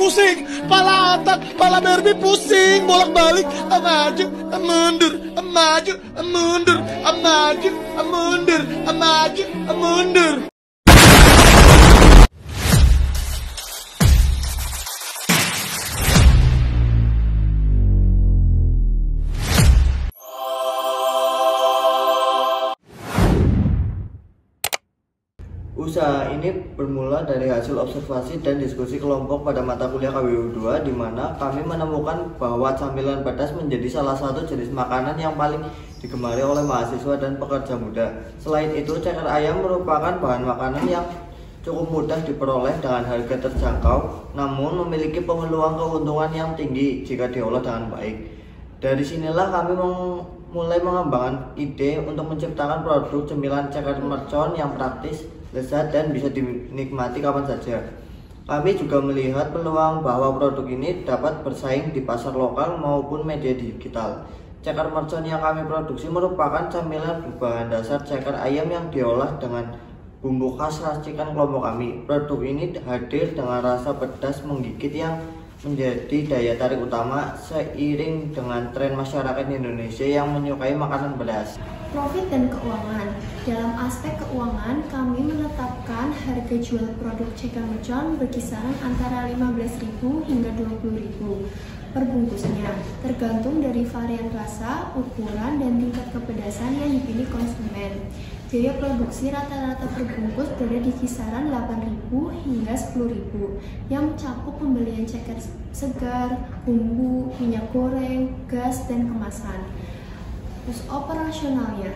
pusing, kepala otak, kepala Barbie pusing, bolak-balik, maju, mundur, maju, mundur, maju, mundur, maju, mundur. Usaha ini bermula dari hasil observasi dan diskusi kelompok pada mata kuliah KWU 2, di mana kami menemukan bahwa camilan pedas menjadi salah satu jenis makanan yang paling digemari oleh mahasiswa dan pekerja muda. Selain itu, ceker ayam merupakan bahan makanan yang cukup mudah diperoleh dengan harga terjangkau, namun memiliki peluang keuntungan yang tinggi jika diolah dengan baik. Dari sinilah kami mulai mengembangkan ide untuk menciptakan produk cemilan ceker mercon yang praktis, lezat, dan bisa dinikmati kapan saja. Kami juga melihat peluang bahwa produk ini dapat bersaing di pasar lokal maupun media digital. Ceker mercon yang kami produksi merupakan camilan berbahan dasar ceker ayam yang diolah dengan bumbu khas racikan kelompok kami. Produk ini hadir dengan rasa pedas menggigit yang menjadi daya tarik utama seiring dengan tren masyarakat Indonesia yang menyukai makanan pedas. Profit dan keuangan. Dalam aspek keuangan, kami menetapkan harga jual produk ceker mercon berkisaran antara 15.000 hingga 20.000 per bungkusnya, tergantung dari varian rasa, ukuran, dan tingkat kepedasan yang dipilih konsumen. Biaya produksi rata-rata per bungkus berada di kisaran 8.000 hingga 10.000 yang mencakup pembelian ceker segar, bumbu, minyak goreng, gas, dan kemasan. Terus operasionalnya,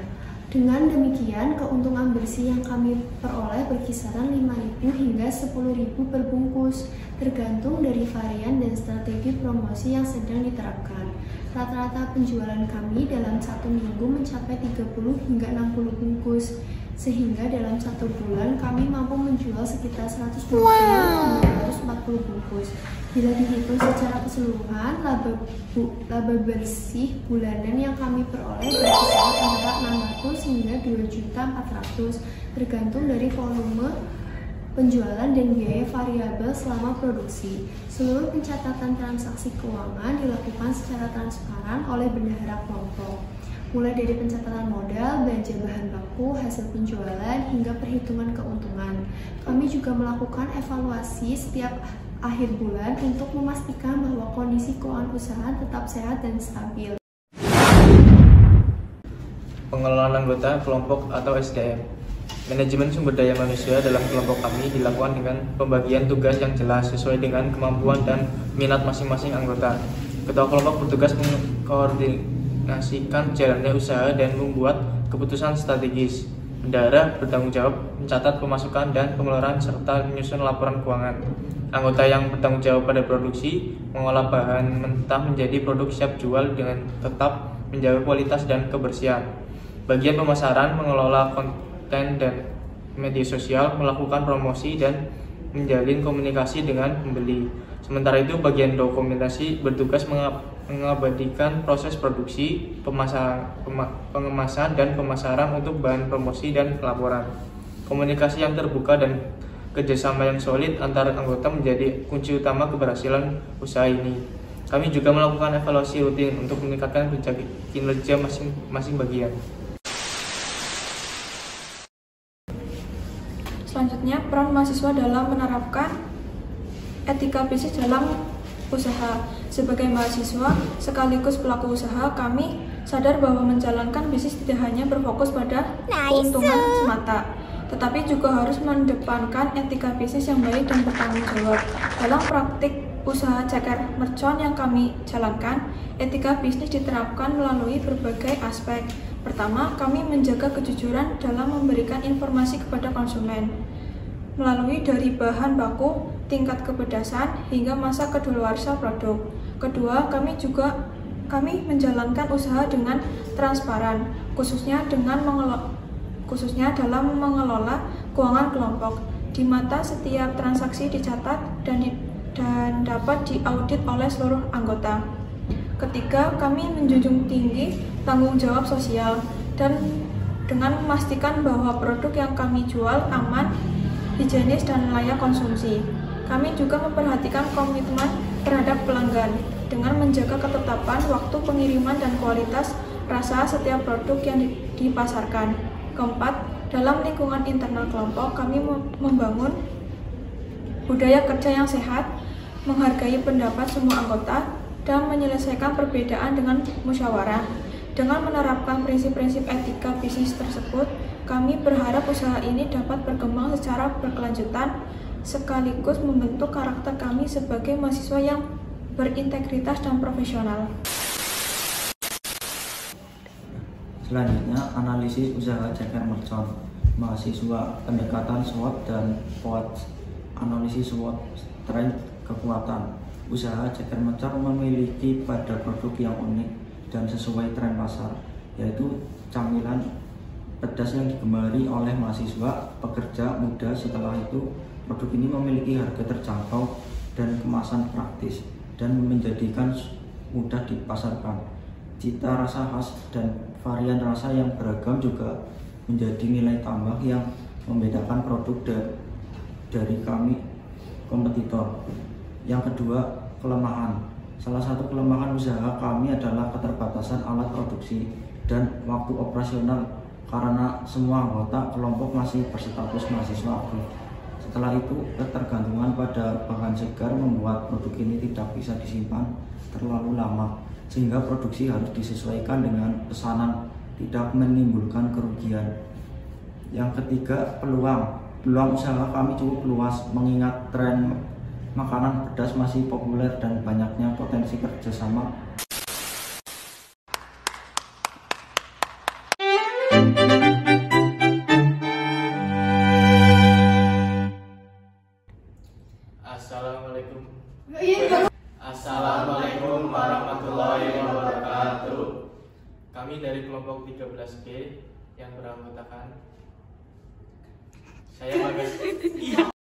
dengan demikian keuntungan bersih yang kami peroleh berkisaran 5.000 hingga 10.000 per bungkus, tergantung dari varian dan strategi promosi yang sedang diterapkan. Rata-rata penjualan kami dalam satu minggu mencapai 30 hingga 60 bungkus, sehingga dalam satu bulan kami mampu menjual sekitar 120 hingga 140 bungkus. Bila dihitung secara keseluruhan, laba bersih bulanan yang kami peroleh berkisar antara 600 hingga 2.400.000 tergantung dari volume penjualan dan biaya variabel selama produksi. Seluruh pencatatan transaksi keuangan dilakukan secara transparan oleh bendahara kelompok, mulai dari pencatatan modal, belanja bahan baku, hasil penjualan, hingga perhitungan keuntungan. Kami juga melakukan evaluasi setiap akhir bulan untuk memastikan bahwa kondisi keuangan usaha tetap sehat dan stabil. Pengelolaan anggota kelompok atau SDM. Manajemen sumber daya manusia dalam kelompok kami dilakukan dengan pembagian tugas yang jelas sesuai dengan kemampuan dan minat masing-masing anggota. Ketua kelompok bertugas mengkoordinasikan jalannya usaha dan membuat keputusan strategis. Bendahara bertanggung jawab mencatat pemasukan dan pengeluaran serta menyusun laporan keuangan. Anggota yang bertanggung jawab pada produksi mengolah bahan mentah menjadi produk siap jual dengan tetap menjaga kualitas dan kebersihan. Bagian pemasaran mengelola konten dan media sosial, melakukan promosi dan menjalin komunikasi dengan pembeli. Sementara itu bagian dokumentasi bertugas mengabadikan proses produksi, pengemasan dan pemasaran untuk bahan promosi dan pelaporan. Komunikasi yang terbuka dan kerjasama yang solid antar anggota menjadi kunci utama keberhasilan usaha ini. Kami juga melakukan evaluasi rutin untuk meningkatkan kinerja masing-masing bagian. Selanjutnya, peran mahasiswa dalam menerapkan etika bisnis dalam usaha. Sebagai mahasiswa sekaligus pelaku usaha, kami sadar bahwa menjalankan bisnis tidak hanya berfokus pada keuntungan semata, tetapi juga harus mengedepankan etika bisnis yang baik dan bertanggung jawab. Dalam praktik usaha ceker mercon yang kami jalankan, etika bisnis diterapkan melalui berbagai aspek. Pertama, kami menjaga kejujuran dalam memberikan informasi kepada konsumen, melalui dari bahan baku, tingkat kepedasan, hingga masa kedaluarsa produk. Kedua, kami menjalankan usaha dengan transparan, khususnya dalam mengelola keuangan kelompok, di mata setiap transaksi dicatat dan dapat diaudit oleh seluruh anggota. Ketiga, kami menjunjung tinggi tanggung jawab sosial dan dengan memastikan bahwa produk yang kami jual aman, higienis, dan layak konsumsi. Kami juga memperhatikan komitmen terhadap pelanggan dengan menjaga ketetapan waktu pengiriman dan kualitas rasa setiap produk yang dipasarkan. Keempat, dalam lingkungan internal kelompok, kami membangun budaya kerja yang sehat, menghargai pendapat semua anggota, dan menyelesaikan perbedaan dengan musyawarah. Dengan menerapkan prinsip-prinsip etika bisnis tersebut, kami berharap usaha ini dapat berkembang secara berkelanjutan, sekaligus membentuk karakter kami sebagai mahasiswa yang berintegritas dan profesional. Selanjutnya, analisis usaha ceker mercon, mahasiswa pendekatan SWOT dan POT. Analisis SWOT, strength, kekuatan. Usaha ceker mercon memiliki pada produk yang unik dan sesuai tren pasar, yaitu camilan pedas yang digemari oleh mahasiswa pekerja muda. Setelah itu, produk ini memiliki harga terjangkau dan kemasan praktis dan menjadikan mudah dipasarkan. Cita rasa khas dan varian rasa yang beragam juga menjadi nilai tambah yang membedakan produk dari kami kompetitor. Yang kedua, kelemahan. Salah satu kelemahan usaha kami adalah keterbatasan alat produksi dan waktu operasional karena semua anggota kelompok masih berstatus mahasiswa aktif. Setelah itu, ketergantungan pada bahan segar membuat produk ini tidak bisa disimpan terlalu lama, sehingga produksi harus disesuaikan dengan pesanan, tidak menimbulkan kerugian. Yang ketiga, peluang. Peluang usaha kami cukup luas mengingat tren makanan pedas masih populer dan banyaknya potensi kerjasama. Assalamualaikum warahmatullahi wabarakatuh. Kami dari kelompok 13B yang beranggotakan saya Bagas.